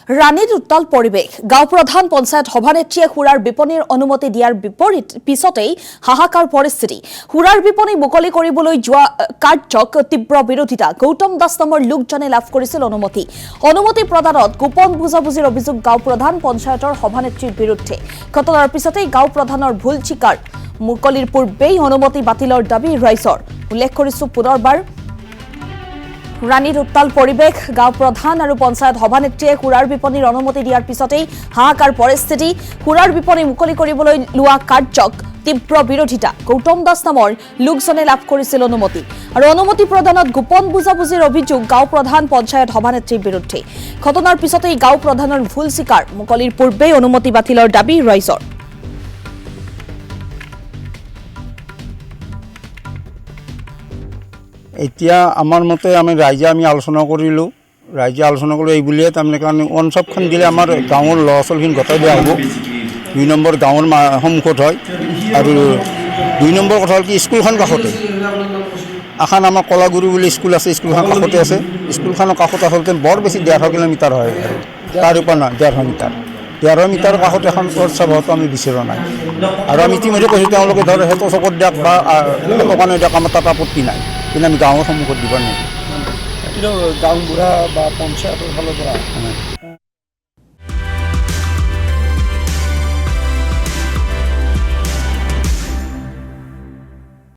ৰাণীত উত্তাল পৰিৱেশ গাঁও প্ৰধান পঞ্চায়ত সভানেত্ৰীয়ে সুৰাৰ বিপণীৰ অনুমতি দিয়াৰ পিছতেই হাহাকাৰ পৰিস্থিতি সুৰাৰ বিপণী মুকলি কৰিবলৈ যোৱা কাৰ্যক তীব্ৰ বিৰোধিতা গৌতম দাস নামৰ লোকজনে লাভ কৰিছিল অনুমতি প্ৰদানত গোপন বুজাবুজিৰ অভিযোগ গাঁও প্ৰধান পঞ্চায়তৰ সভানেত্ৰীৰ বিৰুদ্ধে ঘটনাৰ পিছতেই গাঁও প্ৰধানৰ ভুল স্বীকাৰ মুকলিৰ পূৰ্বেই অনুমতি বাতিলৰ দাবী ৰাইজৰ উল্লেখ কৰিছো পুনৰবাৰ ৰাণীত উত্তাল পৰিৱেশ গাঁও প্ৰধান আৰু পঞ্চায়ত সভানেত্ৰীয়ে সুৰাৰ বিপণীৰ অনুমতি দিয়াৰ পিছতেই হাহাকাৰ পৰিস্থিতি সুৰাৰ বিপণী মুকলি কৰিবলৈ লোৱা কাৰ্যক তীব্ৰ বিৰোধিতা গৌতম দাস নামৰ লোকজনে লাভ কৰিছিল অনুমতি প্ৰদানত গোপন বুজাবুজিৰ অভিযোগ গাঁও প্ৰধান পঞ্চায়ত সভানেত্ৰীৰ বিৰুদ্ধে ঘটনাৰ পিছতেই গাঁও প্ৰধানৰ ভুল স্বীকাৰ মুকলিৰ পূৰ্বেই অনুমতি বাতিলৰ দাবী ৰাইজৰ এতিয়া আমাৰ মতে আমি ৰাইজে আলোচনা কৰিলোঁ এই বুলিয়ে তাৰমানে কাৰণে ওৱান শ্বপখন দিলে আমাৰ গাঁৱৰ ল'ৰা ছোৱালীখিনি গোটাই দিয়া হ'ব 2 নম্বৰ গাঁৱৰ সন্মুখত হয় আৰু 2 নম্বৰ কথা হ'ল কি স্কুলখন কাষতে এখন আমাৰ কলাগুৰু বুলি স্কুল আছে স্কুলখন কাষতে আছে স্কুলখনৰ কাষত আচলতে বৰ বেছি 1.5 কিলোমিটাৰ হয় তাৰ ওপৰ নহয় 1.5 মিটাৰ কাষত এখন চৰ্চা হোৱাটো আমি বিচৰা নাই আৰু আমি ইতিমধ্যে কৈছোঁ তেওঁলোকে ধৰ সেইটো চকত দিয়ক বা দোকানে দিয়ক আমাৰ তাত আপত্তি নাই কিন্তু আমি গাঁৱৰ সন্মুখত দিব নোৱাৰিম গাঁও বুঢ়া বা পঞ্চায়তৰ ফালৰ পৰা